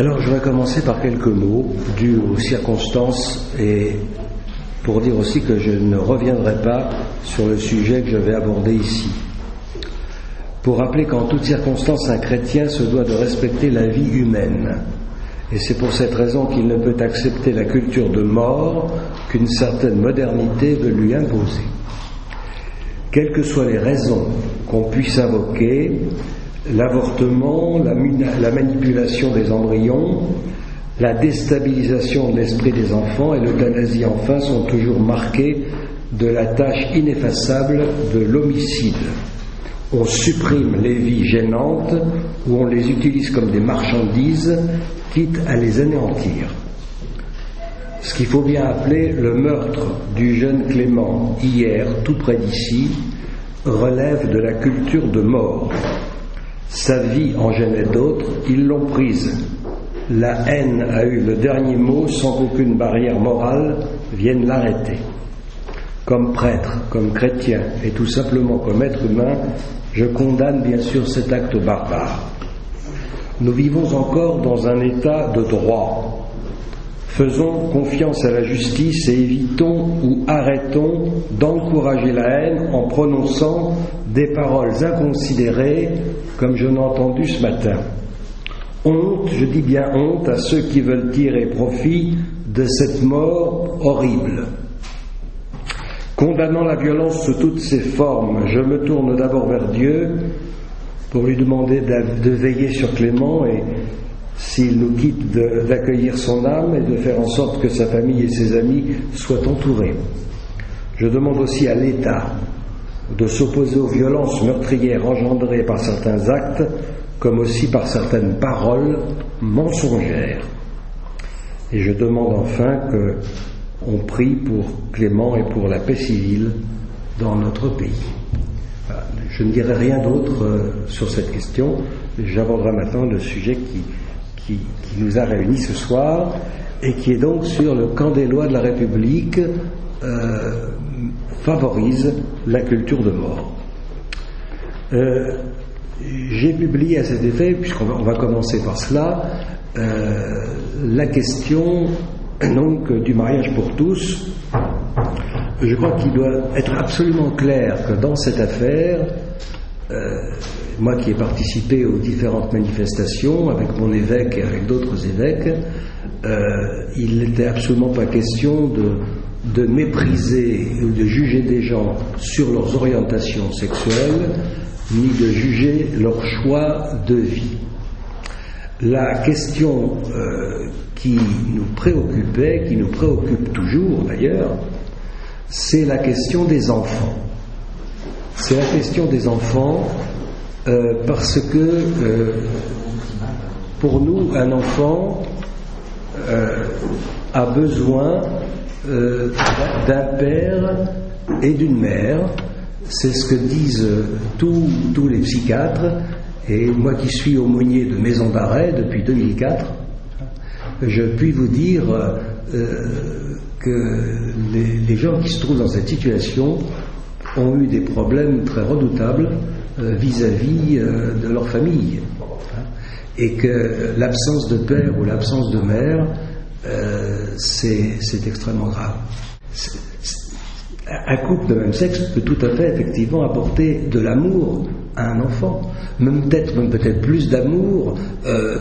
Alors je vais commencer par quelques mots dus aux circonstances et pour dire aussi que je ne reviendrai pas sur le sujet que je vais aborder ici. Pour rappeler qu'en toute circonstance, un chrétien se doit de respecter la vie humaine. Et c'est pour cette raison qu'il ne peut accepter la culture de mort qu'une certaine modernité veut lui imposer. Quelles que soient les raisons qu'on puisse invoquer, l'avortement, la manipulation des embryons, la déstabilisation de l'esprit des enfants et l'euthanasie enfin sont toujours marqués de la tâche ineffaçable de l'homicide. On supprime les vies gênantes ou on les utilise comme des marchandises, quitte à les anéantir. Ce qu'il faut bien appeler le meurtre du jeune Clément, hier, tout près d'ici, relève de la culture de mort. Sa vie en gênait d'autres, ils l'ont prise. La haine a eu le dernier mot sans qu'aucune barrière morale vienne l'arrêter. Comme prêtre, comme chrétien et tout simplement comme être humain, je condamne bien sûr cet acte barbare. Nous vivons encore dans un état de droit. Faisons confiance à la justice et évitons ou arrêtons d'encourager la haine en prononçant des paroles inconsidérées comme je l'ai entendu ce matin. Honte, je dis bien honte, à ceux qui veulent tirer profit de cette mort horrible. Condamnant la violence sous toutes ses formes, je me tourne d'abord vers Dieu pour lui demander de veiller sur Clément et, s'il nous quitte, d'accueillir son âme et de faire en sorte que sa famille et ses amis soient entourés. Je demande aussi à l'État de s'opposer aux violences meurtrières engendrées par certains actes, comme aussi par certaines paroles mensongères. Et je demande enfin qu'on prie pour Clément et pour la paix civile dans notre pays. Voilà. Je ne dirai rien d'autre sur cette question. J'aborderai maintenant le sujet qui nous a réunis ce soir et qui est donc sur le camp des lois de la République favorise la culture de mort. J'ai publié à cet effet, puisqu'on va commencer par cela, la question donc du mariage pour tous. Je crois qu'il doit être absolument clair que dans cette affaire, moi qui ai participé aux différentes manifestations avec mon évêque et avec d'autres évêques, il n'était absolument pas question de mépriser ou de juger des gens sur leurs orientations sexuelles, ni de juger leur choix de vie. La question qui nous préoccupait, qui nous préoccupe toujours d'ailleurs, c'est la question des enfants. C'est la question des enfants parce que pour nous, un enfant a besoin d'un père et d'une mère. C'est ce que disent tous les psychiatres, et moi qui suis aumônier de maison d'arrêt depuis 2004, je puis vous dire que les gens qui se trouvent dans cette situation ont eu des problèmes très redoutables vis-à-vis de leur famille, et que l'absence de père ou l'absence de mère, c'est extrêmement grave. Un couple de même sexe peut tout à fait effectivement apporter de l'amour à un enfant, même peut-être plus d'amour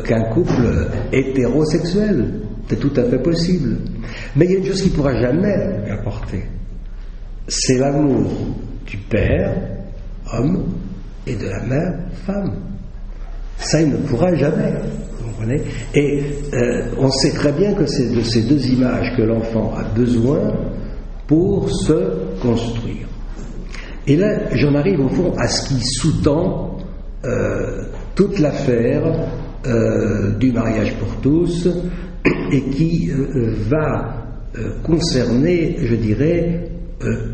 qu'un couple hétérosexuel. C'est tout à fait possible. Mais il y a une chose qu'il ne pourra jamais lui apporter, c'est l'amour du père, homme, et de la mère, femme. Ça, il ne pourra jamais. Vous comprenez ? Et on sait très bien que c'est de ces deux images que l'enfant a besoin pour se construire. Et là, j'en arrive au fond à ce qui sous-tend toute l'affaire du mariage pour tous et qui va concerner, je dirais,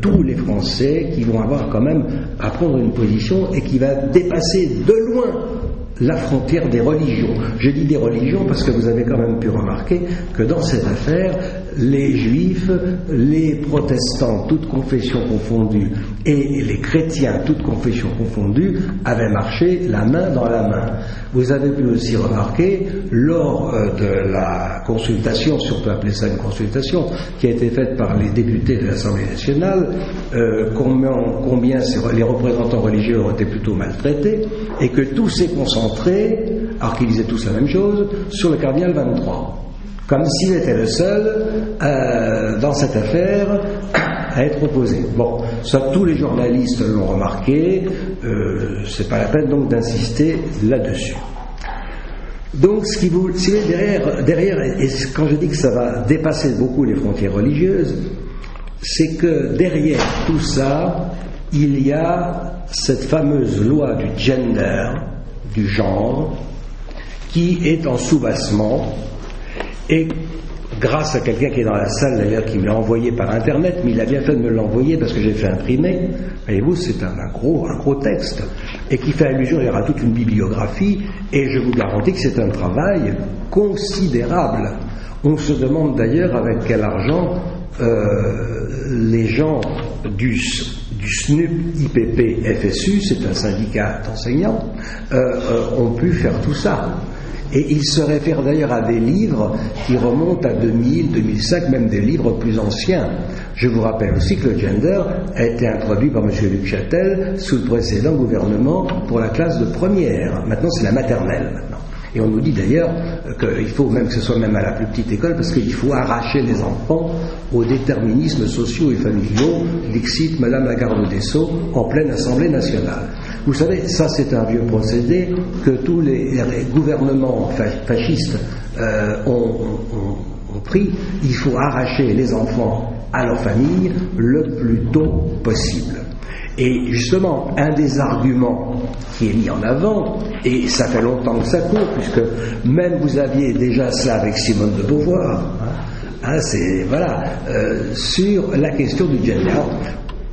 tous les Français qui vont avoir quand même à prendre une position et qui va dépasser de loin la frontière des religions. Je dis des religions parce que vous avez quand même pu remarquer que dans cette affaire, les juifs, les protestants, toutes confessions confondues, et les chrétiens, toutes confessions confondues, avaient marché la main dans la main. Vous avez pu aussi remarquer, lors de la consultation, si on peut appeler ça une consultation, qui a été faite par les députés de l'Assemblée nationale, combien les représentants religieux ont été plutôt maltraités, et que tout s'est concentré, alors qu'ils disaient tous la même chose, sur le cardinal 23. Comme s'il était le seul dans cette affaire à être opposé. Bon, ça tous les journalistes l'ont remarqué, c'est pas la peine donc d'insister là-dessus. Donc, ce qui vous, si vous derrière, et quand je dis que ça va dépasser beaucoup les frontières religieuses, c'est que derrière tout ça, il y a cette fameuse loi du gender, du genre, qui est en soubassement. Et grâce à quelqu'un qui est dans la salle d'ailleurs, qui me l'a envoyé par internet, mais il a bien fait de me l'envoyer parce que j'ai fait imprimer, voyez-vous, c'est un gros texte, et qui fait allusion à toute une bibliographie, et je vous garantis que c'est un travail considérable. On se demande d'ailleurs avec quel argent les gens du SNUP IPP FSU, c'est un syndicat d'enseignants, ont pu faire tout ça. Et il se réfère d'ailleurs à des livres qui remontent à 2000, 2005, même des livres plus anciens. Je vous rappelle aussi que le gender a été introduit par M. Luc Châtel sous le précédent gouvernement pour la classe de première. Maintenant, c'est la maternelle, maintenant. Et on nous dit d'ailleurs qu'il faut, même que ce soit même à la plus petite école, parce qu'il faut arracher les enfants aux déterminismes sociaux et familiaux, dixit Madame la Garde des Sceaux en pleine Assemblée nationale. Vous savez, ça c'est un vieux procédé que tous les gouvernements fascistes ont pris. Il faut arracher les enfants à leur famille le plus tôt possible. Et justement, un des arguments qui est mis en avant, et ça fait longtemps que ça court, puisque même vous aviez déjà ça avec Simone de Beauvoir, sur la question du gender.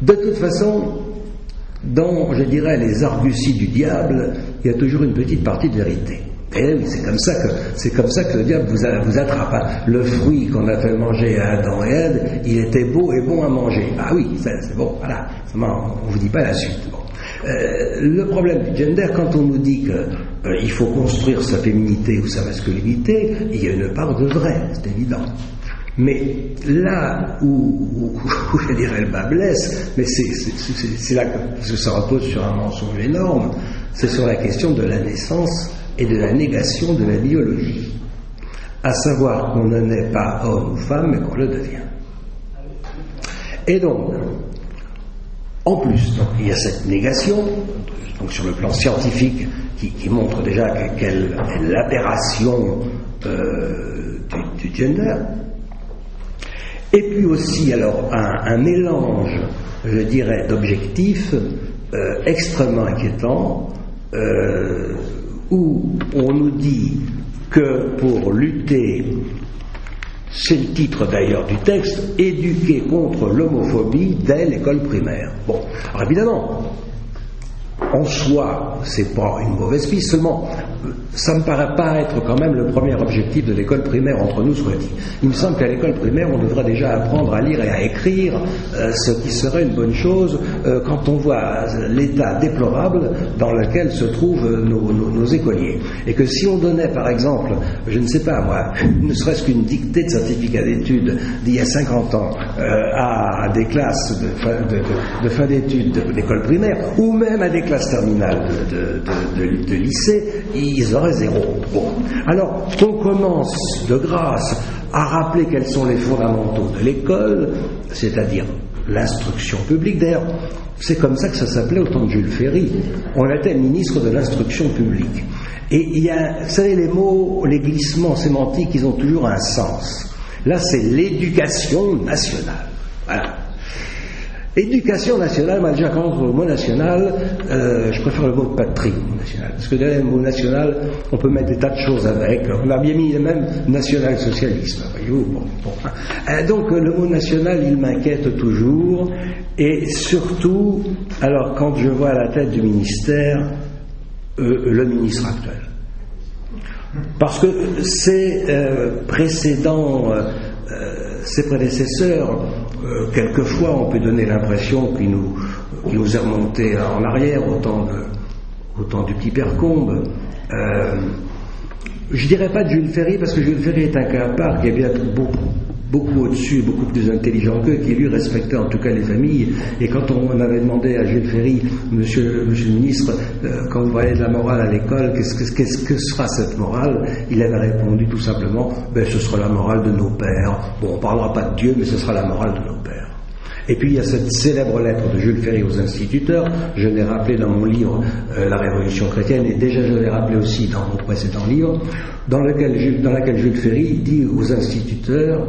De toute façon, dans, je dirais, les arguties du diable, il y a toujours une petite partie de vérité. Et oui, c'est comme ça que le diable vous attrape. Hein. Le fruit qu'on a fait manger à Adam et Ève, il était beau et bon à manger. Ah oui, c'est bon, voilà. On vous dit pas la suite. Bon. Le problème du gender, quand on nous dit qu'il faut construire sa féminité ou sa masculinité, il y a une part de vrai, c'est évident. Mais là où je dirais le bas blesse, mais c'est là que ça repose sur un mensonge énorme, c'est sur la question de la naissance et de la négation de la biologie, à savoir qu'on ne naît pas homme ou femme, mais qu'on le devient. Et donc, en plus, donc, il y a cette négation, donc sur le plan scientifique, qui montre déjà quelle est l'aberration du gender. Et puis aussi, alors, un mélange, je dirais, d'objectifs extrêmement inquiétants, où on nous dit que pour lutter, c'est le titre d'ailleurs du texte, éduquer contre l'homophobie dès l'école primaire. Bon, alors évidemment, en soi, c'est pas une mauvaise piste, seulement ça me paraît pas être quand même le premier objectif de l'école primaire, entre nous soit dit. Il me semble qu'à l'école primaire, on devrait déjà apprendre à lire et à écrire, ce qui serait une bonne chose quand on voit l'état déplorable dans lequel se trouvent nos écoliers. Et que si on donnait, par exemple, je ne sais pas moi, ne serait-ce qu'une dictée de certificat d'études d'il y a 50 ans à des classes de fin d'études d'école primaire, ou même à des classes terminales de lycée, ils auraient zéro. Bon. Alors, qu'on commence de grâce à rappeler quels sont les fondamentaux de l'école, c'est-à-dire l'instruction publique. D'ailleurs, c'est comme ça que ça s'appelait au temps de Jules Ferry. On était ministre de l'instruction publique. Et il y a, vous savez, les mots, les glissements sémantiques, ils ont toujours un sens. Là, c'est l'éducation nationale. Voilà. Éducation nationale, moi déjà quand on le mot national, je préfère le mot patrie national, parce que derrière le mot national, on peut mettre des tas de choses avec. On a bien mis même national-socialisme, voyez-vous. Bon. Donc le mot national, il m'inquiète toujours, et surtout, alors quand je vois à la tête du ministère le ministre actuel, parce que ces précédents ses prédécesseurs, quelquefois on peut donner l'impression qu'il nous est remonté en arrière au temps du petit Père Combe. Je dirais pas de Jules Ferry, parce que Jules Ferry est un cas à part qui est bien beaucoup au-dessus, beaucoup plus intelligent qu'eux, qui lui respectait en tout cas les familles. Et quand on avait demandé à Jules Ferry, monsieur le ministre, quand vous parlez de la morale à l'école, qu'est-ce que sera cette morale, il avait répondu tout simplement, ce sera la morale de nos pères. Bon, on parlera pas de Dieu, mais ce sera la morale de nos pères. Et puis il y a cette célèbre lettre de Jules Ferry aux instituteurs, je l'ai rappelé dans mon livre La Révolution chrétienne, et déjà je l'ai rappelé aussi dans mon précédent livre, dans laquelle Jules Ferry dit aux instituteurs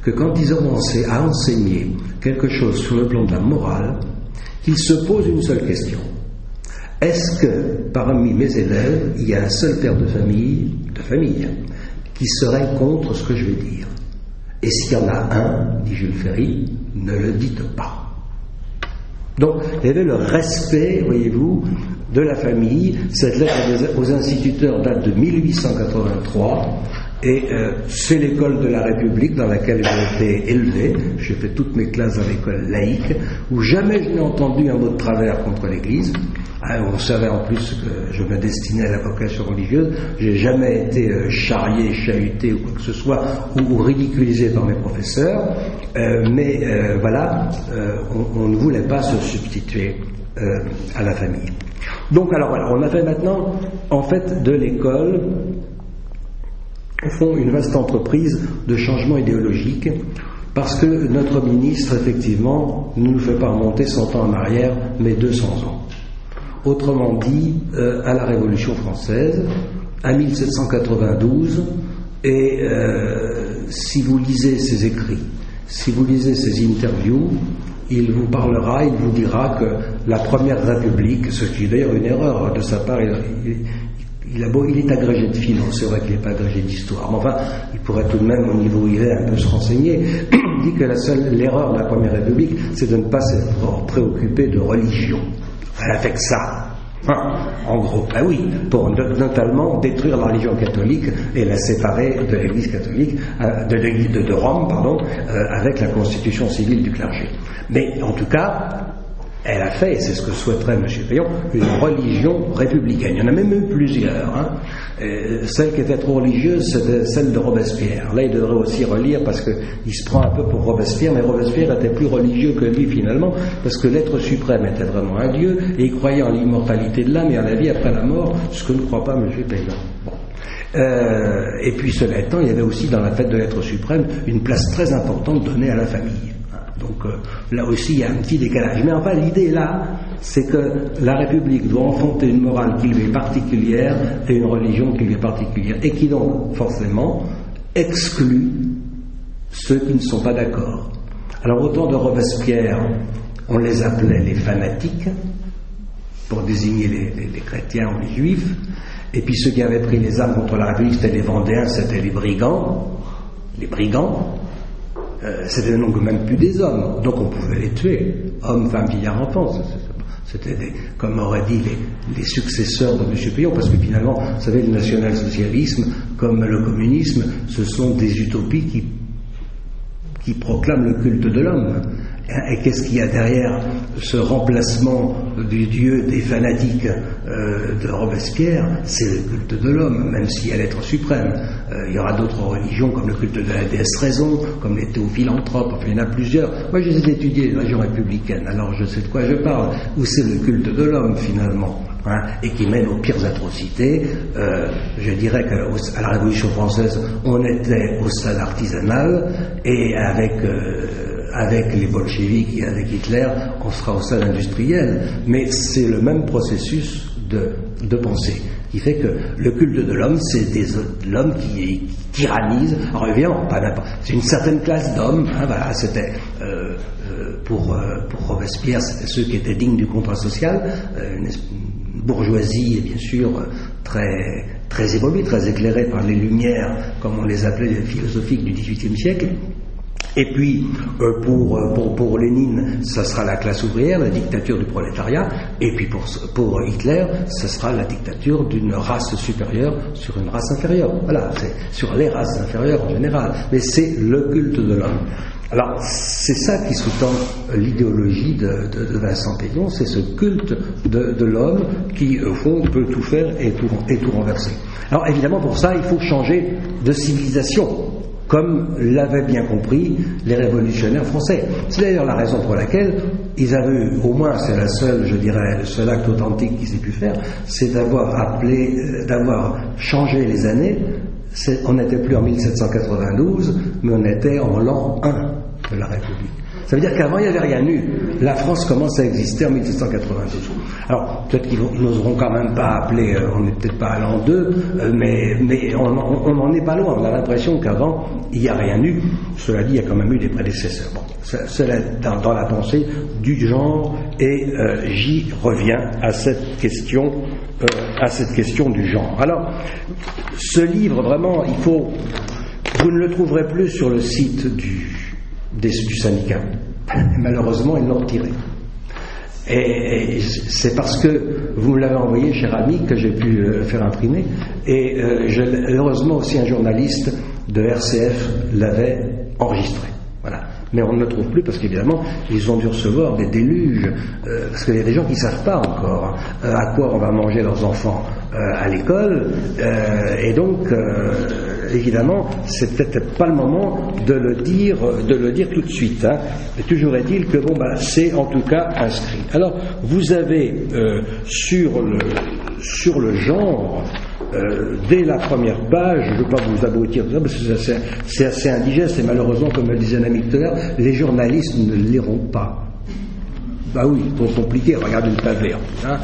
que quand ils ont commencé à enseigner quelque chose sur le plan de la morale, qu'ils se posent une seule question. Est-ce que parmi mes élèves, il y a un seul père de famille, qui serait contre ce que je vais dire? Et s'il y en a un, dit Jules Ferry, ne le dites pas. Donc, il y avait le respect, voyez-vous, de la famille. Cette lettre aux instituteurs date de 1883, et c'est l'école de la République dans laquelle j'ai été élevé. J'ai fait toutes mes classes à l'école laïque, où jamais je n'ai entendu un mot de travers contre l'Église. On savait en plus que je me destinais à la vocation religieuse. J'ai jamais été charrié, chahuté ou quoi que ce soit, ou ridiculisé par mes professeurs. Mais voilà, on ne voulait pas se substituer à la famille. Donc alors voilà, on a fait maintenant, en fait, de l'école, au fond, une vaste entreprise de changement idéologique, parce que notre ministre, effectivement, ne nous fait pas remonter 100 ans en arrière, mais 200 ans. Autrement dit, à la Révolution française, à 1792, et si vous lisez ses écrits, si vous lisez ses interviews, il vous parlera, il vous dira que la Première République, ce qui est d'ailleurs une erreur de sa part, il est agrégé de philo, c'est vrai qu'il n'est pas agrégé d'histoire, mais enfin, il pourrait tout de même, au niveau où il est, un peu se renseigner. Il dit que l'erreur de la Première République, c'est de ne pas se préoccuper de religion. Elle a fait que ça. En gros, oui, pour notamment détruire la religion catholique et la séparer de l'Église catholique, de l'Église de Rome, avec la constitution civile du clergé. Mais en tout cas, elle a fait, et c'est ce que souhaiterait M. Payon, une religion républicaine. Il y en a même eu plusieurs. Celle qui était trop religieuse, c'était celle de Robespierre. Là, il devrait aussi relire, parce qu'il se prend un peu pour Robespierre, mais Robespierre était plus religieux que lui finalement, parce que l'être suprême était vraiment un dieu, et il croyait en l'immortalité de l'âme et en la vie après la mort, ce que ne croit pas M. Payon. Bon. Et puis, cela étant, il y avait aussi dans la fête de l'être suprême une place très importante donnée à la famille. Donc là aussi il y a un petit décalage. Mais enfin l'idée là, c'est que la République doit enfanter une morale qui lui est particulière et une religion qui lui est particulière, et qui donc forcément exclut ceux qui ne sont pas d'accord. Alors au temps de Robespierre, on les appelait les fanatiques, pour désigner les chrétiens ou les juifs, et puis ceux qui avaient pris les armes contre la République, c'était les Vendéens, c'était les brigands. C'était donc même plus des hommes, donc on pouvait les tuer, hommes, femmes, vieillards, enfants. C'était comme auraient dit les successeurs de M. Payon, parce que finalement, vous savez, le national-socialisme, comme le communisme, ce sont des utopies qui proclament le culte de l'homme. Et qu'est-ce qu'il y a derrière ce remplacement du dieu des fanatiques de Robespierre? C'est le culte de l'homme, même s'il y a l'être suprême. Il y aura d'autres religions, comme le culte de la déesse raison, comme les théophilanthropes, enfin il y en a plusieurs. Moi j'ai étudié les religions républicaines, alors je sais de quoi je parle, où c'est le culte de l'homme finalement. Et qui mène aux pires atrocités. Je dirais qu'à la Révolution française, on était au stade artisanal, et avec les bolcheviks et avec Hitler, on sera au stade industriel. Mais c'est le même processus de pensée qui fait que le culte de l'homme, c'est l'homme qui tyrannise. Alors évidemment, pas n'importe. C'est une certaine classe d'hommes. Voilà, c'était pour Robespierre, c'était ceux qui étaient dignes du contrat social, une bourgeoisie, bien sûr, très évoluée, très éclairée par les lumières, comme on les appelait, les philosophiques du XVIIIe siècle. Et puis, pour Lénine, ça sera la classe ouvrière, la dictature du prolétariat. Et puis pour Hitler, ce sera la dictature d'une race supérieure sur une race inférieure. Voilà, c'est sur les races inférieures en général. Mais c'est le culte de l'homme. Alors, c'est ça qui sous-tend l'idéologie de Vincent Peillon, c'est ce culte de l'homme qui, au fond, peut tout faire et tout renverser. Alors, évidemment, pour ça, il faut changer de civilisation, comme l'avaient bien compris les révolutionnaires français. C'est d'ailleurs la raison pour laquelle ils avaient eu, au moins c'est la seule, je dirais, le seul acte authentique qu'ils aient pu faire, c'est d'avoir changé les années. On n'était plus en 1792, mais on était en l'an 1 de la République. Ça veut dire qu'avant, il n'y avait rien eu. La France commence à exister en 1792. Alors, peut-être qu'ils n'oseront quand même pas appeler, on n'est peut-être pas à l'an 2, mais on n'en est pas loin. On a l'impression qu'avant, il n'y a rien eu. Cela dit, il y a quand même eu des prédécesseurs. Bon, cela dans la pensée du genre, et j'y reviens à cette question du genre. Alors, ce livre, vraiment, vous ne le trouverez plus sur le site du syndicat. Malheureusement, ils l'ont retiré. Et c'est parce que vous me l'avez envoyé, cher ami, que j'ai pu le faire imprimer. Et heureusement aussi un journaliste de RCF l'avait enregistré. Voilà. Mais on ne le trouve plus parce qu'évidemment, ils ont dû recevoir des déluges, parce qu'il y a des gens qui ne savent pas encore à quoi on va manger leurs enfants à l'école, et donc évidemment, c'est peut-être pas le moment de le dire tout de suite. Hein. Mais toujours est-il que c'est en tout cas inscrit. Alors, vous avez sur le genre. Dès la première page, je ne veux pas vous abrutir tout ça, parce que c'est assez indigeste, et malheureusement, comme le disait un ami tout à l'heure, les journalistes ne le liront pas. Bah oui, c'est trop compliqué, regardez le pavé. Hein.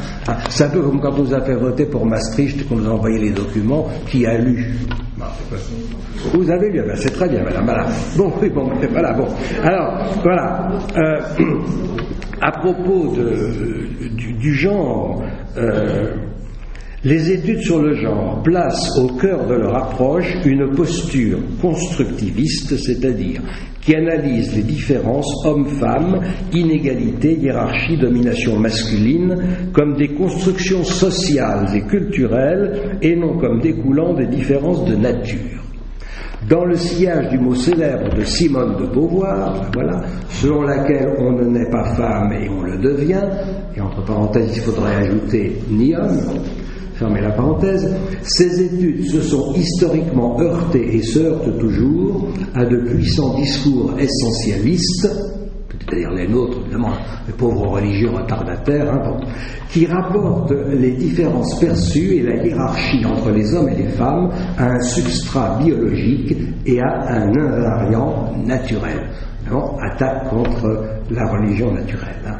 C'est un peu comme quand on nous a fait voter pour Maastricht, qu'on nous a envoyé les documents, qui a lu. Vous avez lu, c'est très bien, madame. Voilà. Voilà. Bon. Alors, voilà. À propos du genre, les études sur le genre placent au cœur de leur approche une posture constructiviste, c'est-à-dire qui analyse les différences hommes-femmes, inégalités, hiérarchie, domination masculine, comme des constructions sociales et culturelles et non comme découlant des différences de nature. Dans le sillage du mot célèbre de Simone de Beauvoir, voilà, selon laquelle on ne naît pas femme et on le devient, et entre parenthèses il faudrait ajouter ni homme, fermez la parenthèse, ces études se sont historiquement heurtées et se heurtent toujours à de puissants discours essentialistes, c'est-à-dire les nôtres, évidemment, les pauvres religieux retardataires, qui rapportent les différences perçues et la hiérarchie entre les hommes et les femmes à un substrat biologique et à un invariant naturel. Attaque contre la religion naturelle.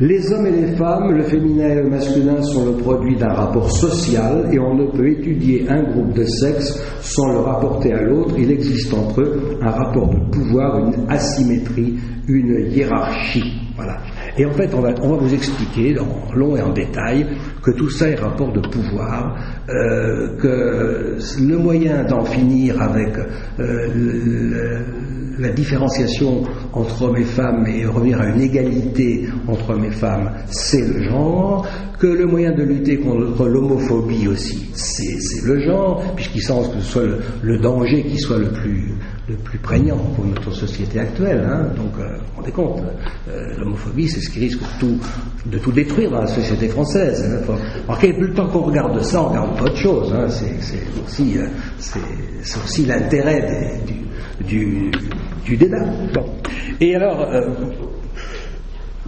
Les hommes et les femmes, le féminin et le masculin sont le produit d'un rapport social et on ne peut étudier un groupe de sexe sans le rapporter à l'autre. Il existe entre eux un rapport de pouvoir, une asymétrie, une hiérarchie. Voilà. Et en fait, on va vous expliquer en long et en détail que tout ça est rapport de pouvoir, que le moyen d'en finir avec la différenciation entre hommes et femmes et revenir à une égalité entre hommes et femmes, c'est le genre, que le moyen de lutter contre l'homophobie aussi, c'est le genre, puisqu'il semble que ce soit le danger qui soit le plus prégnant pour notre société actuelle. Donc, vous vous rendez compte, l'homophobie, c'est ce qui risque de tout détruire dans la société française. Plus le temps qu'on regarde ça, on regarde pas autre chose. C'est aussi l'intérêt du débat. Bon. Et alors,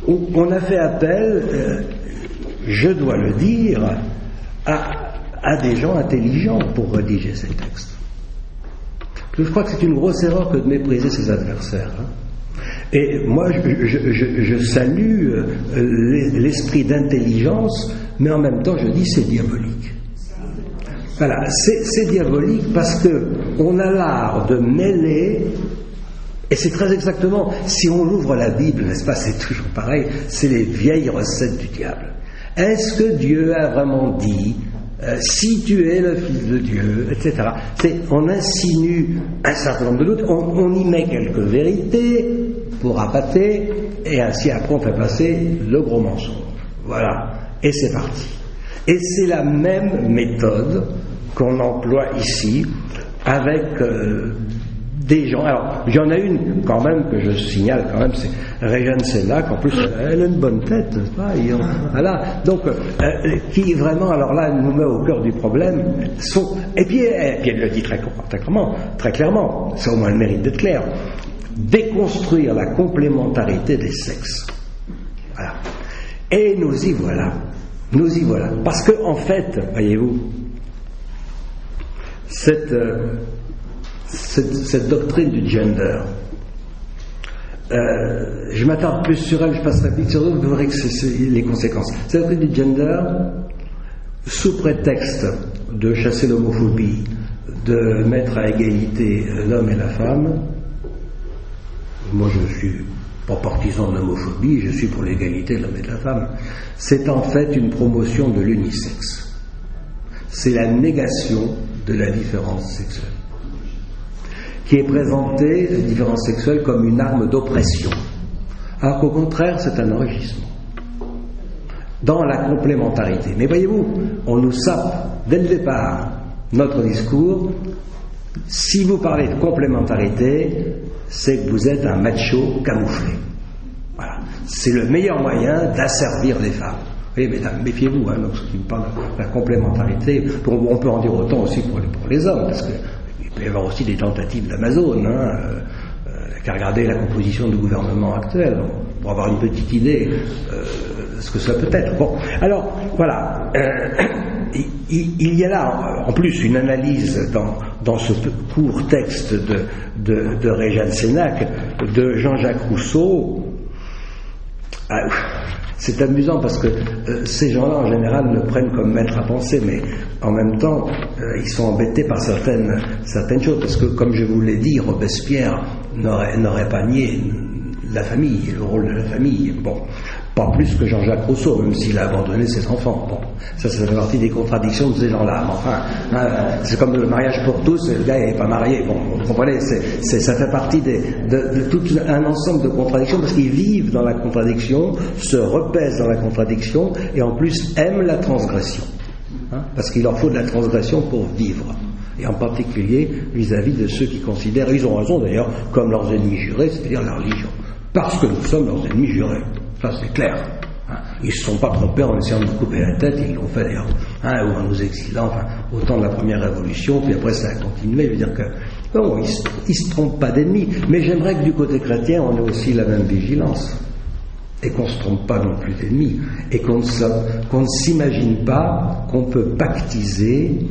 on a fait appel, je dois le dire, à des gens intelligents pour rédiger ces textes. Je crois que c'est une grosse erreur que de mépriser ses adversaires. Et moi, je salue l'esprit d'intelligence, mais en même temps, je dis c'est diabolique. Voilà, c'est diabolique parce que on a l'art de mêler, et c'est très exactement, si on ouvre la Bible, n'est-ce pas, c'est toujours pareil, c'est les vieilles recettes du diable. Est-ce que Dieu a vraiment dit si tu es le Fils de Dieu, etc. On insinue un certain nombre de doutes, on y met quelques vérités pour appâter, et ainsi après on fait passer le gros mensonge. Voilà, et c'est parti. Et c'est la même méthode qu'on emploie ici avec des gens. Alors, il y en a une quand même que je signale quand même, c'est Régine Sénac. En plus, elle a une bonne tête, n'est-ce pas? Voilà. Donc, qui vraiment, alors là, elle nous met au cœur du problème. Et puis elle le dit très clairement. C'est au moins le mérite d'être clair. Déconstruire la complémentarité des sexes. Voilà. Et nous y voilà. Parce que en fait, voyez-vous, cette doctrine du gender, je m'attarde plus sur elle, je passerai vite sur d'autres, vous verrez que c'est les conséquences. Cette doctrine du gender, sous prétexte de chasser l'homophobie, de mettre à égalité l'homme et la femme, moi je suis pas partisan de l'homophobie, je suis pour l'égalité de l'homme et de la femme, c'est en fait une promotion de l'unisexe. C'est la négation de la différence sexuelle, qui est présentée, la différence sexuelle, comme une arme d'oppression, alors qu'au contraire c'est un enrichissement dans la complémentarité. Mais voyez-vous, on nous sape dès le départ notre discours. Si vous parlez de complémentarité, c'est que vous êtes un macho camouflé. Voilà. C'est le meilleur moyen d'asservir les femmes. Oui, mesdames, méfiez-vous, donc ce qui me parle de la complémentarité, on peut en dire autant aussi pour les hommes, parce qu'il peut y avoir aussi des tentatives d'Amazon, qu'à regarder la composition du gouvernement actuel, pour avoir une petite idée de ce que ça peut être. Bon, alors, voilà. Il y a là, en plus, une analyse dans ce court texte de Régine Sénac, de Jean-Jacques Rousseau. C'est amusant parce que ces gens-là, en général, le prennent comme maître à penser, mais en même temps, ils sont embêtés par certaines choses, parce que, comme je vous l'ai dit, Robespierre n'aurait pas nié la famille, le rôle de la famille. Bon, pas plus que Jean-Jacques Rousseau, même s'il a abandonné ses enfants. Bon, ça fait partie des contradictions de ces gens-là. Enfin, c'est comme le mariage pour tous, le gars n'est pas marié. Bon, vous comprenez, ça fait partie de tout un ensemble de contradictions, parce qu'ils vivent dans la contradiction, se repaisent dans la contradiction, et en plus aiment la transgression. Parce qu'il leur faut de la transgression pour vivre. Et en particulier vis-à-vis de ceux qui considèrent, ils ont raison d'ailleurs, comme leurs ennemis jurés, c'est-à-dire la religion. Parce que nous sommes leurs ennemis jurés. Ça, c'est clair. Ils ne se sont pas trompés en essayant de nous couper la tête, ils l'ont fait d'ailleurs, ou en nous exilant, au temps de la première révolution, puis après ça a continué. Je veux dire que, non, ils ne se trompent pas d'ennemis. Mais j'aimerais que du côté chrétien, on ait aussi la même vigilance. Et qu'on ne se trompe pas non plus d'ennemis. Et qu'on ne s'imagine pas qu'on peut pactiser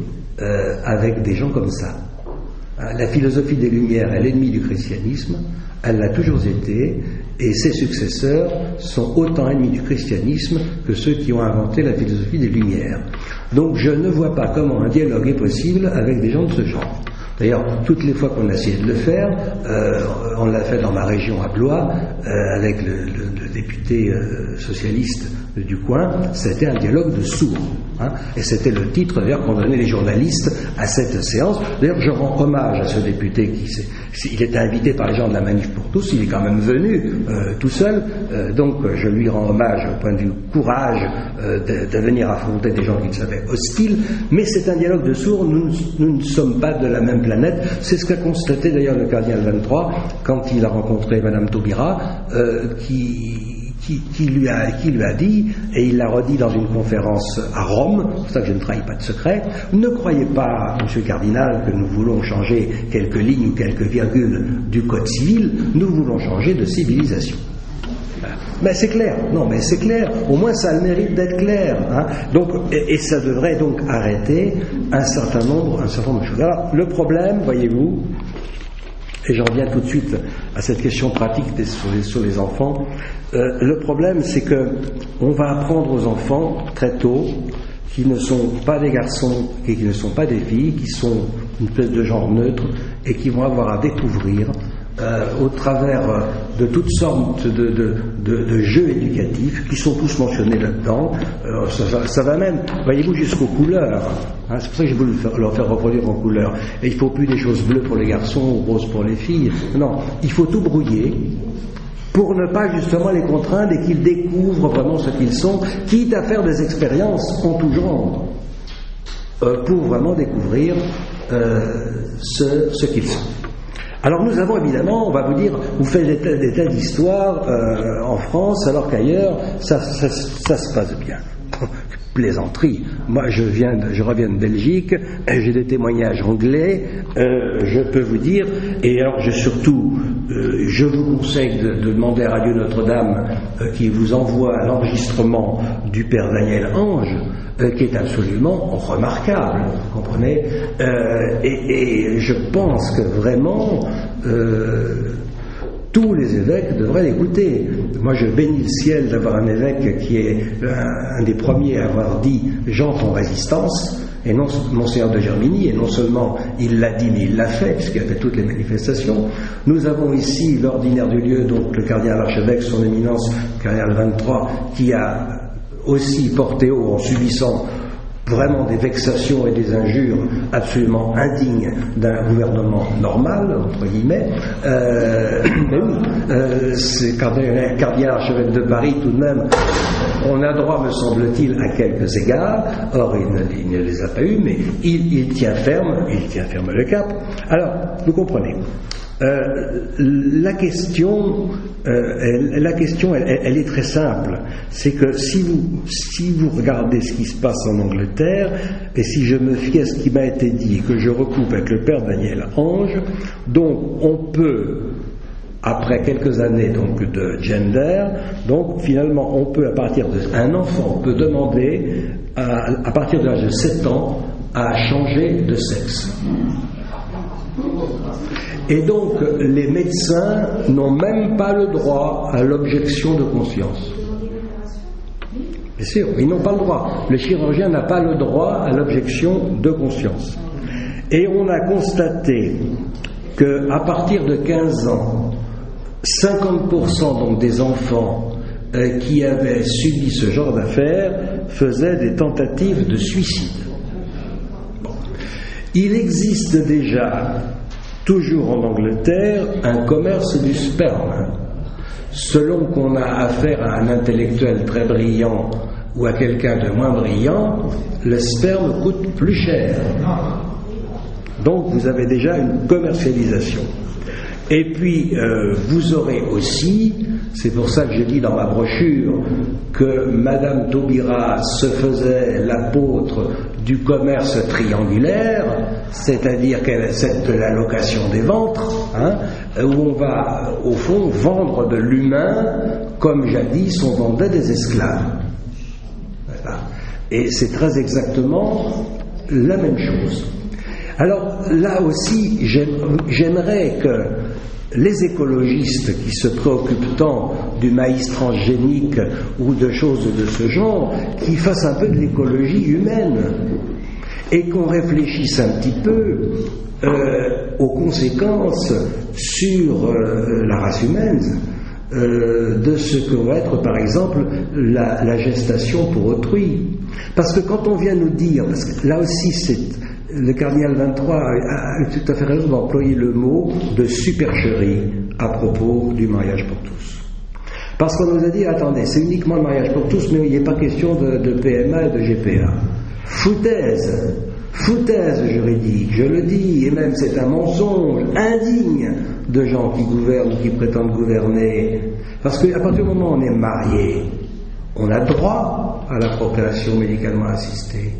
avec des gens comme ça. La philosophie des Lumières est l'ennemi du christianisme, elle l'a toujours été, et ses successeurs sont autant ennemis du christianisme que ceux qui ont inventé la philosophie des Lumières. Donc je ne vois pas comment un dialogue est possible avec des gens de ce genre. D'ailleurs, toutes les fois qu'on a essayé de le faire, on l'a fait dans ma région à Blois, avec le député socialiste du coin, c'était un dialogue de sourds. Et c'était le titre d'ailleurs qu'ont donné les journalistes à cette séance. D'ailleurs, je rends hommage à ce député il était invité par les gens de la Manif pour tous, il est quand même venu tout seul, donc je lui rends hommage au point de vue courage de venir affronter des gens qui savaient hostiles, mais c'est un dialogue de sourds, nous ne sommes pas de la même planète. C'est ce qu'a constaté d'ailleurs le cardinal 23 quand il a rencontré Madame Taubira, qui lui a dit, et il l'a redit dans une conférence à Rome, c'est pour ça que je ne trahis pas de secret: ne croyez pas, monsieur le cardinal, que nous voulons changer quelques lignes ou quelques virgules du code civil, nous voulons changer de civilisation. Mais c'est clair, non mais c'est clair, au moins ça a le mérite d'être clair. Donc, et ça devrait donc arrêter un certain nombre de choses. Alors, le problème, voyez-vous, et je reviens tout de suite à cette question pratique sur les enfants, le problème c'est que on va apprendre aux enfants très tôt qui ne sont pas des garçons et qui ne sont pas des filles, qui sont une espèce de genre neutre et qui vont avoir à découvrir au travers de toutes sortes de jeux éducatifs qui sont tous mentionnés là-dedans. Ça va même, voyez-vous, jusqu'aux couleurs. Hein, c'est pour ça que j'ai voulu leur faire reproduire en couleurs. Et il ne faut plus des choses bleues pour les garçons ou roses pour les filles. Non, il faut tout brouiller pour ne pas justement les contraindre et qu'ils découvrent vraiment ce qu'ils sont, quitte à faire des expériences en tout genre, pour vraiment découvrir ce qu'ils sont. Alors nous avons évidemment, on va vous dire, vous faites des tas d'histoires en France, alors qu'ailleurs, ça se passe bien. Plaisanterie. Moi, je reviens de Belgique, j'ai des témoignages anglais, je peux vous dire, et alors je vous conseille de demander à Radio Notre-Dame qui vous envoie l'enregistrement du Père Daniel Ange, qui est absolument remarquable, vous comprenez, et je pense que vraiment tous les évêques devraient l'écouter. Moi, je bénis le ciel d'avoir un évêque qui est un des premiers à avoir dit « j'entre en résistance », et non Monseigneur de Germigny, et non seulement il l'a dit, mais il l'a fait, puisqu'il y avait toutes les manifestations. Nous avons ici l'ordinaire du lieu, donc le cardinal archevêque, son éminence, cardinal 23, qui a aussi porté haut en subissant vraiment des vexations et des injures absolument indignes d'un gouvernement normal, entre guillemets. Mais oui, c'est cardinal archevêque de Paris, tout de même, on a droit, me semble-t-il, à quelques égards. Or, il ne les a pas eus, mais il tient ferme le cap. Alors, vous comprenez. La question, elle est très simple. C'est que si vous regardez ce qui se passe en Angleterre, et si je me fie à ce qui m'a été dit, et que je recoupe avec le Père Daniel Ange, donc on peut, après quelques années donc de gender, donc finalement on peut, à partir d'un enfant, on peut demander à partir de l'âge de 7 ans à changer de sexe. Et donc, les médecins n'ont même pas le droit à l'objection de conscience. Bien sûr, ils n'ont pas le droit. Le chirurgien n'a pas le droit à l'objection de conscience. Et on a constaté qu'à partir de 15 ans, 50% donc des enfants qui avaient subi ce genre d'affaires faisaient des tentatives de suicide. Bon. Il existe déjà, toujours en Angleterre, un commerce du sperme. Selon qu'on a affaire à un intellectuel très brillant ou à quelqu'un de moins brillant, le sperme coûte plus cher. Donc vous avez déjà une commercialisation. Et puis vous aurez aussi, c'est pour ça que j'ai dit dans ma brochure que Madame Taubira se faisait l'apôtre du commerce triangulaire, c'est-à-dire qu'elle c'est de la location des ventres, où on va au fond vendre de l'humain comme jadis on vendait des esclaves. Voilà. Et c'est très exactement la même chose. Alors là aussi, j'aimerais que les écologistes qui se préoccupent tant du maïs transgénique ou de choses de ce genre, qui fassent un peu de l'écologie humaine et qu'on réfléchisse un petit peu aux conséquences sur la race humaine de ce que va être par exemple la gestation pour autrui. Parce que quand on vient nous dire, parce que là aussi c'est le cardinal 23 a tout à fait raison d'employer le mot de supercherie à propos du mariage pour tous. Parce qu'on nous a dit, attendez, c'est uniquement le mariage pour tous, mais il n'est pas question de PMA et de GPA. Foutaise juridique, je le dis, et même c'est un mensonge indigne de gens qui gouvernent ou qui prétendent gouverner. Parce qu'à partir du moment où on est marié, on a droit à la procréation médicalement assistée.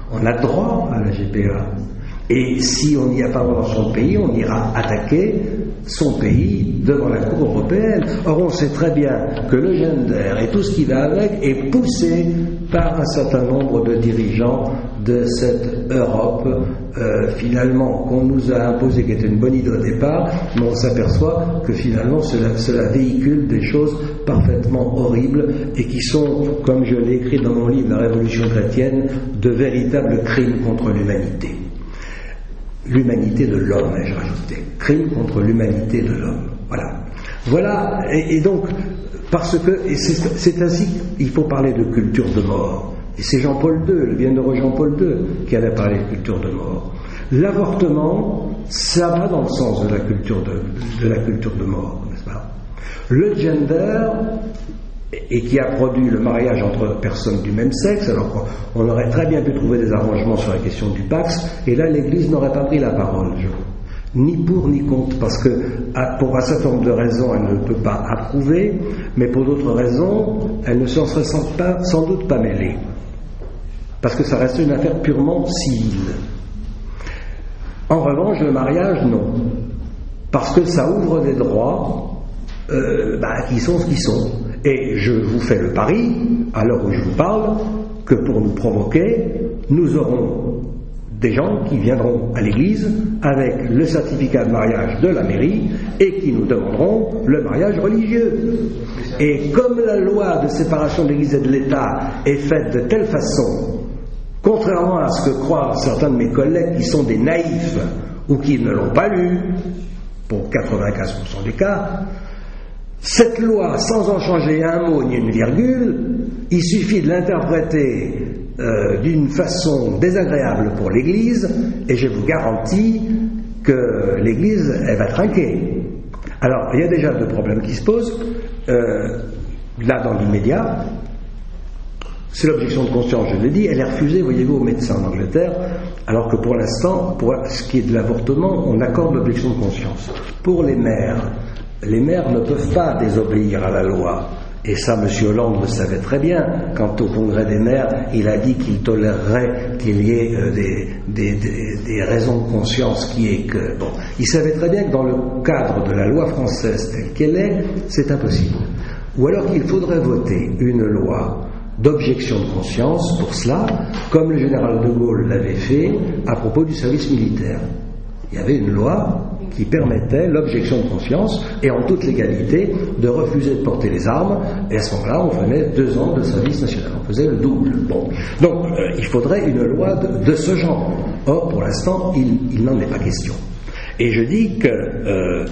On a droit à la GPA. Et si on n'y a pas dans son pays, on ira attaquer son pays devant la Cour européenne. Or, on sait très bien que le gender et tout ce qui va avec est poussé par un certain nombre de dirigeants de cette Europe, finalement, qu'on nous a imposé, qui était une bonne idée au départ, mais on s'aperçoit que finalement cela véhicule des choses parfaitement horribles et qui sont, comme je l'ai écrit dans mon livre La Révolution chrétienne, de véritables crimes contre l'humanité. L'humanité de l'homme, ai-je rajouté. Crime contre l'humanité de l'homme. Voilà. Voilà, et donc, parce que c'est ainsi qu'il faut parler de culture de mort. Et c'est Jean-Paul II, le bienheureux Jean-Paul II, qui avait parlé de culture de mort. L'avortement, ça va dans le sens de la culture de mort, n'est-ce pas? Le gender, et qui a produit le mariage entre personnes du même sexe, alors qu'on aurait très bien pu trouver des arrangements sur la question du Pax, et là l'Église n'aurait pas pris la parole, ni pour ni contre, parce que pour un certain nombre de raisons elle ne peut pas approuver, mais pour d'autres raisons elle ne s'en serait sans doute pas mêlée, parce que ça reste une affaire purement civile. En revanche, le mariage, non, parce que ça ouvre des droits qui sont ce qu'ils sont. Et je vous fais le pari, à l'heure où je vous parle, que pour nous provoquer, nous aurons des gens qui viendront à l'église avec le certificat de mariage de la mairie et qui nous demanderont le mariage religieux. Et comme la loi de séparation de l'église et de l'État est faite de telle façon, contrairement à ce que croient certains de mes collègues qui sont des naïfs ou qui ne l'ont pas lu, pour 95% des cas, cette loi, sans en changer un mot ni une virgule, il suffit de l'interpréter d'une façon désagréable pour l'Église, et je vous garantis que l'Église, elle va trinquer. Alors, il y a déjà deux problèmes qui se posent. Là, dans l'immédiat, c'est l'objection de conscience, je l'ai dit, elle est refusée, voyez-vous, aux médecins en Angleterre, alors que pour l'instant, pour ce qui est de l'avortement, on accorde l'objection de conscience. Pour les mères ne peuvent pas désobéir à la loi. Et ça, M. Hollande le savait très bien. Quand au Congrès des maires, il a dit qu'il tolérerait qu'il y ait des raisons de conscience qui est que... Bon, il savait très bien que dans le cadre de la loi française telle qu'elle est, c'est impossible. Ou alors qu'il faudrait voter une loi d'objection de conscience pour cela, comme le général de Gaulle l'avait fait à propos du service militaire. Il y avait une loi qui permettait l'objection de conscience et en toute légalité de refuser de porter les armes, et à ce moment-là on faisait 2 ans de service national, on faisait le double. Bon. Donc il faudrait une loi de ce genre. Or pour l'instant il n'en est pas question. Et je dis que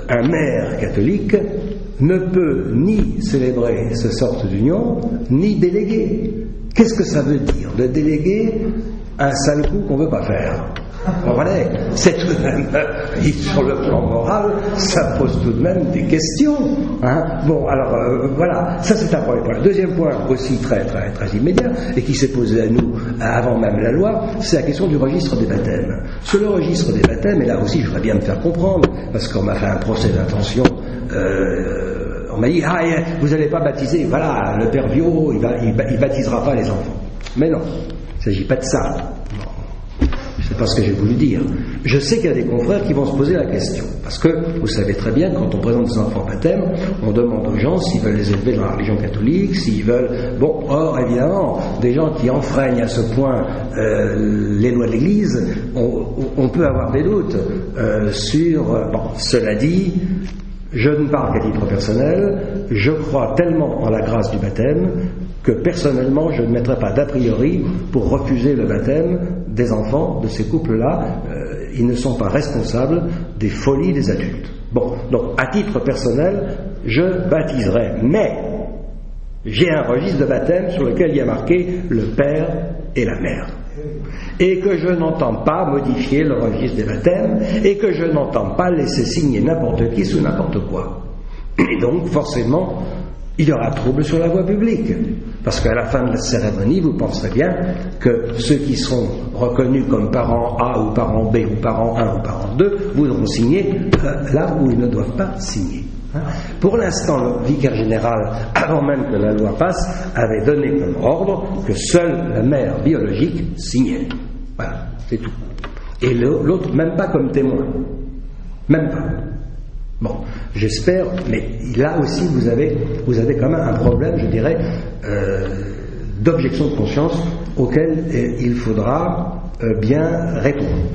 un maire catholique ne peut ni célébrer ce sorte d'union ni déléguer. Qu'est-ce que ça veut dire de déléguer un sale coup qu'on ne veut pas faire? Comprenez, c'est tout de même, sur le plan moral, ça pose tout de même des questions. Hein. Bon, alors voilà, ça c'est un premier point. Le deuxième point, aussi très immédiat, et qui s'est posé à nous avant même la loi, c'est la question du registre des baptêmes. Sur le registre des baptêmes, et là aussi je voudrais bien me faire comprendre, parce qu'on m'a fait un procès d'intention, on m'a dit, vous n'allez pas baptiser, voilà, le père Viau, il baptisera pas les enfants. Mais non, il ne s'agit pas de ça. C'est pas ce que j'ai voulu dire. Je sais qu'il y a des confrères qui vont se poser la question, parce que vous savez très bien, quand on présente des enfants au baptême, on demande aux gens s'ils veulent les élever dans la religion catholique, s'ils veulent... Bon, or, évidemment, des gens qui enfreignent à ce point les lois de l'Église, on peut avoir des doutes sur... Bon, cela dit, je ne parle qu'à titre personnel, je crois tellement en la grâce du baptême que personnellement je ne mettrai pas d'a priori pour refuser le baptême des enfants de ces couples-là. Ils ne sont pas responsables des folies des adultes. Bon, donc à titre personnel, je baptiserai, mais j'ai un registre de baptême sur lequel il y a marqué le père et la mère. Et que je n'entends pas modifier le registre des baptêmes, et que je n'entends pas laisser signer n'importe qui sous n'importe quoi. Et donc, forcément, il y aura trouble sur la voie publique. Parce qu'à la fin de la cérémonie, vous penserez bien que ceux qui seront reconnus comme parents A ou parents B ou parents 1 ou parents 2 voudront signer là où ils ne doivent pas signer. Pour l'instant, le vicaire général, avant même que la loi passe, avait donné comme ordre que seule la mère biologique signait. Voilà, c'est tout. Et l'autre, même pas comme témoin. Même pas. Bon, j'espère, mais là aussi vous avez quand même un problème, je dirais, d'objection de conscience auquel il faudra bien répondre.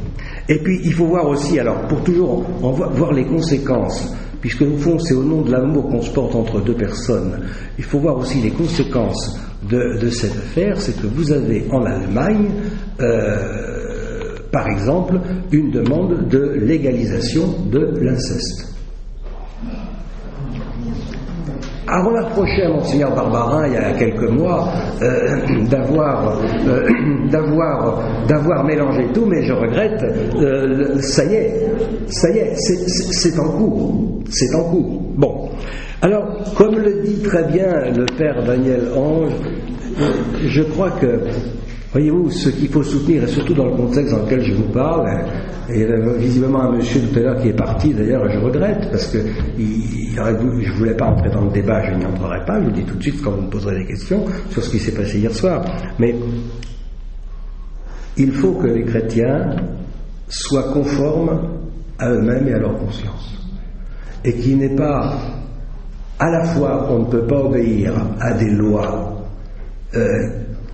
Et puis il faut voir aussi, alors pour toujours voir les conséquences, puisque au fond c'est au nom de l'amour qu'on se porte entre deux personnes, il faut voir aussi les conséquences de cette affaire. C'est que vous avez en Allemagne par exemple une demande de légalisation de l'inceste. Alors on a reproché à Monseigneur Barbarin il y a quelques mois d'avoir mélangé tout, mais je regrette, ça y est, c'est en cours, Bon, alors comme le dit très bien le père Daniel Ange, je crois que, voyez-vous, ce qu'il faut soutenir, et surtout dans le contexte dans lequel je vous parle, et visiblement un monsieur tout à l'heure qui est parti, d'ailleurs, je regrette, parce que je ne voulais pas entrer dans le débat, je n'y entrerai pas, je vous le dis tout de suite quand vous me poserez des questions sur ce qui s'est passé hier soir. Mais il faut que les chrétiens soient conformes à eux-mêmes et à leur conscience. Et qu'il n'est pas, à la fois, on ne peut pas obéir à des lois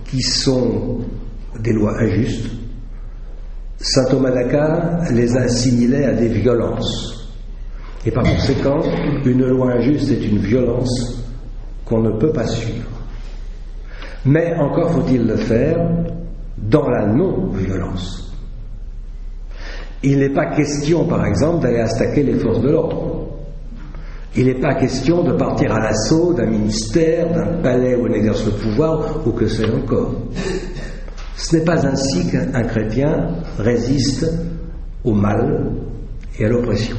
qui sont des lois injustes. Saint Thomas d'Aquin les a assimilées à des violences. Et par conséquent, une loi injuste est une violence qu'on ne peut pas suivre. Mais encore faut-il le faire dans la non-violence. Il n'est pas question, par exemple, d'aller attaquer les forces de l'ordre. Il n'est pas question de partir à l'assaut d'un ministère, d'un palais où on exerce le pouvoir, ou que sais-je encore. Ce n'est pas ainsi qu'un chrétien résiste au mal et à l'oppression.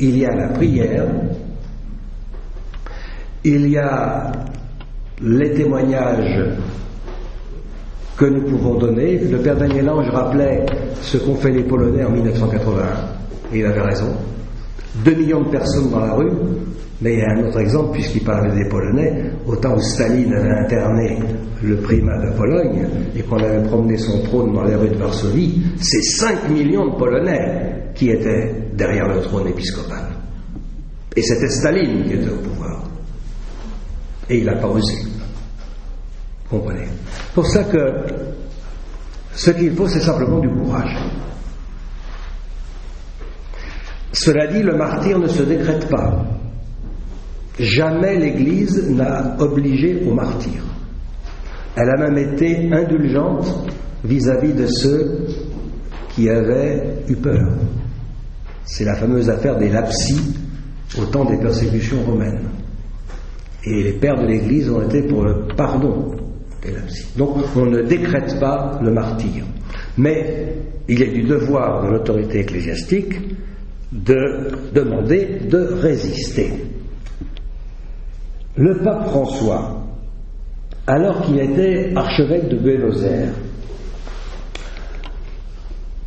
Il y a la prière, il y a les témoignages que nous pouvons donner. Le père Daniel Ange rappelait ce qu'ont fait les Polonais en 1981, et il avait raison. 2 millions de personnes dans la rue, mais il y a un autre exemple, puisqu'il parlait des Polonais, au temps où Staline avait interné le primat de Pologne et qu'on avait promené son trône dans les rues de Varsovie, c'est 5 millions de Polonais qui étaient derrière le trône épiscopal. Et c'était Staline qui était au pouvoir. Et il n'a pas osé. Vous comprenez ? Pour ça que ce qu'il faut, c'est simplement du courage. Cela dit, le martyre ne se décrète pas. Jamais l'Église n'a obligé au martyre. Elle a même été indulgente vis-à-vis de ceux qui avaient eu peur. C'est la fameuse affaire des lapsis au temps des persécutions romaines. Et les pères de l'Église ont été pour le pardon des lapsis. Donc on ne décrète pas le martyre. Mais il est du devoir de l'autorité ecclésiastique de demander de résister. Le pape François, alors qu'il était archevêque de Buenos Aires,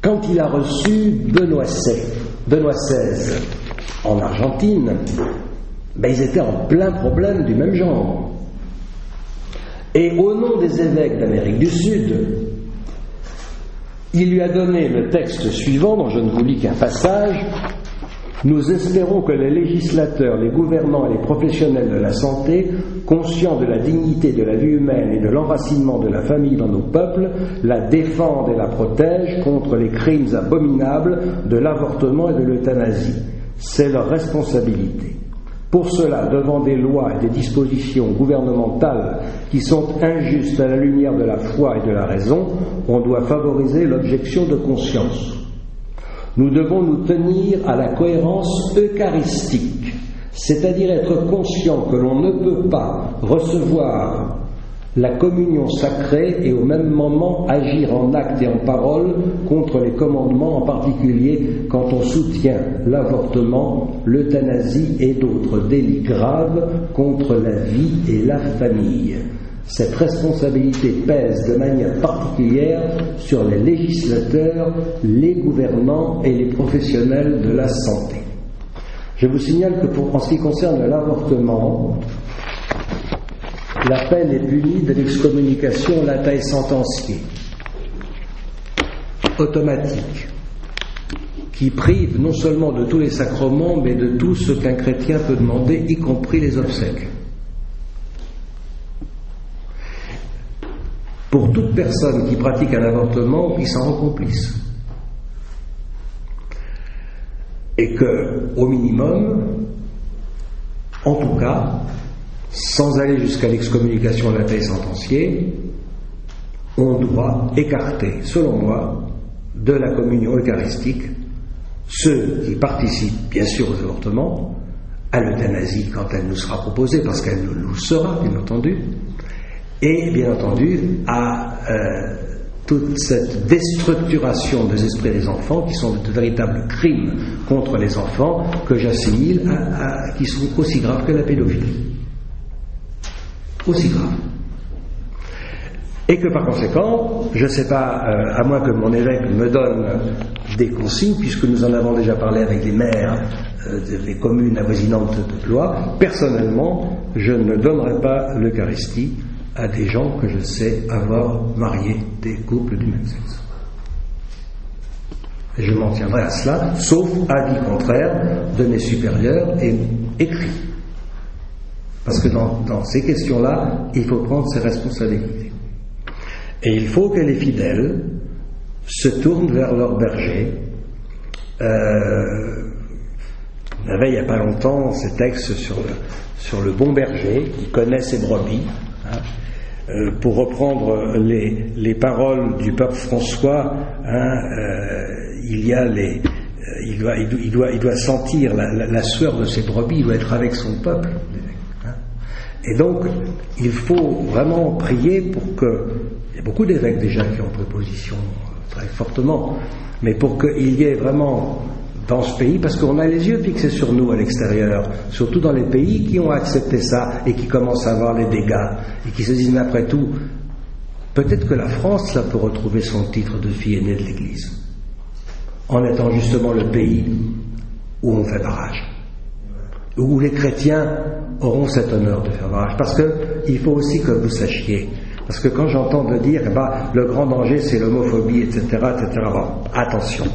quand il a reçu Benoît XVI en Argentine, ils étaient en plein problème du même genre. Et au nom des évêques d'Amérique du Sud, il lui a donné le texte suivant, dont je ne vous lis qu'un passage. Nous espérons que les législateurs, les gouvernants et les professionnels de la santé, conscients de la dignité de la vie humaine et de l'enracinement de la famille dans nos peuples, la défendent et la protègent contre les crimes abominables de l'avortement et de l'euthanasie. C'est leur responsabilité. Pour cela, devant des lois et des dispositions gouvernementales qui sont injustes à la lumière de la foi et de la raison, on doit favoriser l'objection de conscience. Nous devons nous tenir à la cohérence eucharistique, c'est-à-dire être conscient que l'on ne peut pas recevoir la communion sacrée et au même moment agir en acte et en parole contre les commandements, en particulier quand on soutient l'avortement, l'euthanasie et d'autres délits graves contre la vie et la famille. Cette responsabilité pèse de manière particulière sur les législateurs, les gouvernants et les professionnels de la santé. Je vous signale que en ce qui concerne l'avortement, la peine est punie de l'excommunication latae sentenciae, automatique, qui prive non seulement de tous les sacrements, mais de tout ce qu'un chrétien peut demander, y compris les obsèques. Pour toute personne qui pratique un avortement, il s'en rend complice. Et que, au minimum, en tout cas, sans aller jusqu'à l'excommunication latae sentenciae, on doit écarter, selon moi, de la communion eucharistique ceux qui participent, bien sûr, aux avortements, à l'euthanasie quand elle nous sera proposée, parce qu'elle nous sera, bien entendu, et bien entendu à toute cette déstructuration des esprits des enfants, qui sont de véritables crimes contre les enfants, que j'assimile qui sont aussi graves que la pédophilie. Aussi graves. Et que par conséquent, je ne sais pas, à moins que mon évêque me donne des consignes, puisque nous en avons déjà parlé avec les maires des communes avoisinantes de Blois, personnellement, je ne donnerai pas l'Eucharistie à des gens que je sais avoir marié des couples du même sexe. Et je m'en tiendrai à cela, sauf avis contraire de mes supérieurs et écrits. Parce que dans ces questions-là, il faut prendre ses responsabilités. Et il faut que les fidèles se tournent vers leur berger. On avait il n'y a pas longtemps ces textes sur le bon berger qui connaît ses brebis. Pour reprendre les paroles du pape François, il doit sentir la sueur de ses brebis, il doit être avec son peuple. Et donc, il faut vraiment prier pour que, il y a beaucoup d'évêques déjà qui ont pris position très fortement, mais pour qu'il y ait vraiment dans ce pays, parce qu'on a les yeux fixés sur nous à l'extérieur, surtout dans les pays qui ont accepté ça et qui commencent à voir les dégâts et qui se disent, mais après tout, peut-être que la France là, peut retrouver son titre de fille aînée de l'Église, en étant justement le pays où on fait barrage, où les chrétiens auront cet honneur de faire barrage. Parce qu'il faut aussi que vous sachiez, parce que quand j'entends dire le grand danger c'est l'homophobie, etc., bon, attention.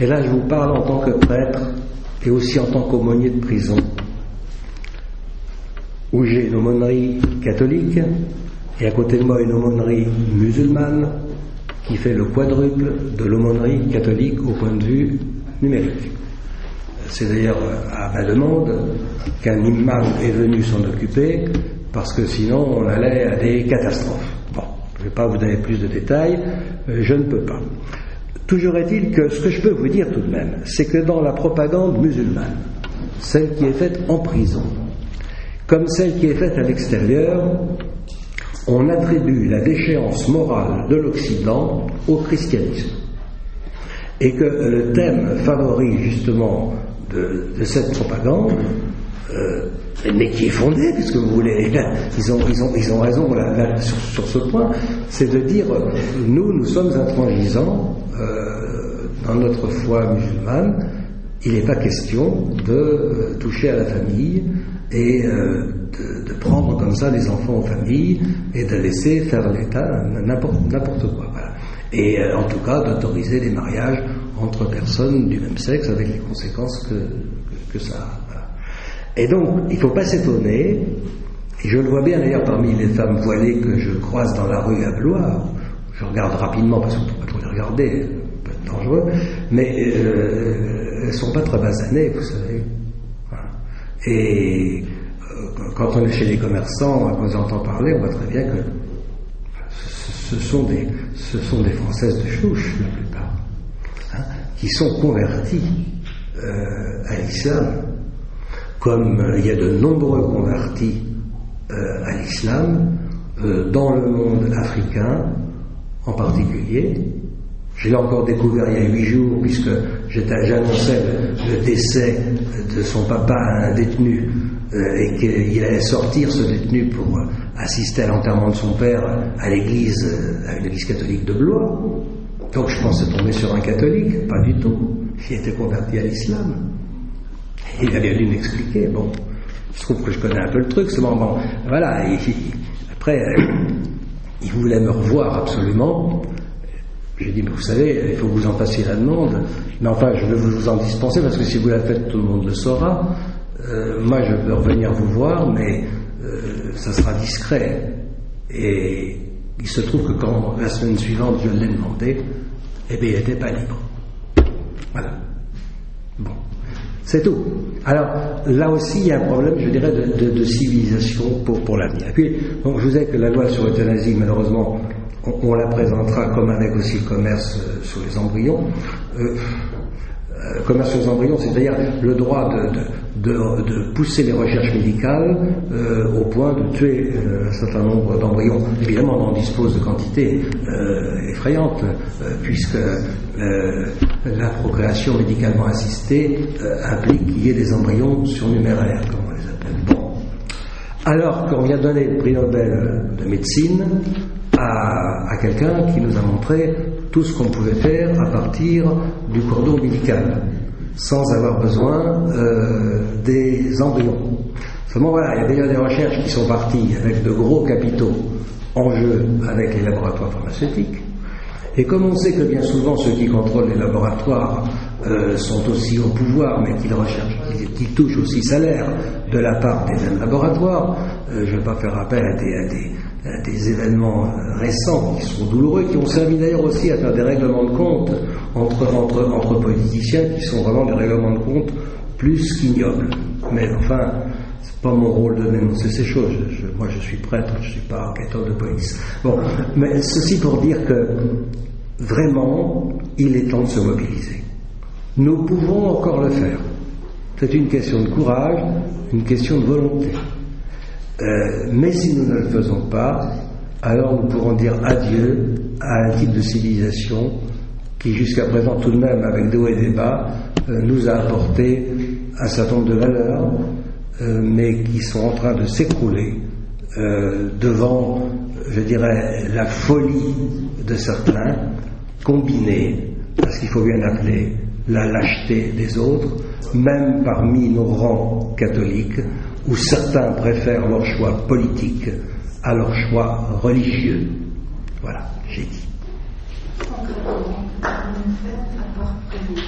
Et là, je vous parle en tant que prêtre et aussi en tant qu'aumônier de prison, où j'ai une aumônerie catholique et à côté de moi une aumônerie musulmane qui fait le quadruple de l'aumônerie catholique au point de vue numérique. C'est d'ailleurs à ma demande qu'un imam est venu s'en occuper, parce que sinon on allait à des catastrophes. Bon, je ne vais pas vous donner plus de détails, je ne peux pas. Toujours est-il que ce que je peux vous dire tout de même, c'est que dans la propagande musulmane, celle qui est faite en prison, comme celle qui est faite à l'extérieur, on attribue la déchéance morale de l'Occident au christianisme. Et que le thème favori justement de cette propagande, mais qui est fondé, puisque vous voulez, ils ont raison sur ce point, c'est de dire nous sommes intransigeants dans notre foi musulmane, il n'est pas question de toucher à la famille et de prendre comme ça les enfants aux familles et de laisser faire l'État n'importe quoi. Voilà. Et en tout cas d'autoriser les mariages entre personnes du même sexe avec les conséquences que ça a. Voilà. Et donc, il ne faut pas s'étonner, et je le vois bien d'ailleurs parmi les femmes voilées que je croise dans la rue à Blois, je regarde rapidement parce qu'on ne peut pas trop les regarder, ça peut être dangereux, mais elles ne sont pas très basanées, vous savez. Voilà. Et quand on est chez les commerçants, quand j'entends parler, on voit très bien que ce sont des Françaises de chouche, la plupart, qui sont converties à l'islam, comme il y a de nombreux convertis à l'islam dans le monde africain en particulier. Je l'ai encore découvert il y a 8 jours, puisque j'annonçais le décès de son papa à un détenu et qu'il allait sortir, ce détenu, pour assister à l'enterrement de son père à l'église catholique de Blois. Donc je pensais tomber sur un catholique, pas du tout. Il était converti à l'islam. Il avait dû m'expliquer. Bon, je trouve que je connais un peu le truc. C'est bon, voilà. Après, il voulait me revoir absolument. J'ai dit, mais vous savez, il faut que vous en fassiez la demande. Mais enfin, je vais vous en dispenser, parce que si vous la faites, tout le monde le saura. Moi, je peux revenir vous voir, mais ça sera discret. Et il se trouve que quand la semaine suivante, je l'ai demandé, eh bien, il n'était pas libre. Voilà. Bon. C'est tout. Alors, là aussi, il y a un problème, je dirais, de civilisation pour l'avenir. Et puis, bon, je vous ai que la loi sur l'euthanasie, malheureusement, on la présentera comme avec aussi le commerce sur les embryons. Commerce sur les embryons, c'est-à-dire le droit de pousser les recherches médicales au point de tuer un certain nombre d'embryons. Évidemment, on en dispose de quantités effrayantes, puisque la procréation médicalement assistée implique qu'il y ait des embryons surnuméraires, comme on les appelle. Bon. Alors qu'on vient donner le prix Nobel de médecine à quelqu'un qui nous a montré tout ce qu'on pouvait faire à partir du cordon ombilical, sans avoir besoin des embryons. Seulement voilà, il y a déjà des recherches qui sont parties avec de gros capitaux en jeu avec les laboratoires pharmaceutiques. Et comme on sait que bien souvent ceux qui contrôlent les laboratoires sont aussi au pouvoir, mais qu'ils touchent aussi salaire de la part des mêmes laboratoires, je ne vais pas faire appel à des événements récents qui sont douloureux, qui ont servi d'ailleurs aussi à faire des règlements de compte entre politiciens qui sont vraiment des règlements de compte plus qu'ignobles. Mais enfin, c'est pas mon rôle de dénoncer ces choses. Moi, je suis prêtre, je suis pas enquêteur de police. Bon, mais ceci pour dire que vraiment, il est temps de se mobiliser. Nous pouvons encore le faire. C'est une question de courage, une question de volonté. Mais si nous ne le faisons pas, alors nous pourrons dire adieu à un type de civilisation qui jusqu'à présent tout de même, avec des hauts et des bas, nous a apporté un certain nombre de valeurs, mais qui sont en train de s'écrouler devant, je dirais, la folie de certains, combinée, parce qu'il faut bien appeler la lâcheté des autres, même parmi nos rangs catholiques, où certains préfèrent leur choix politique à leur choix religieux. Voilà, j'ai dit. Encore, comment faire à part prévenir ?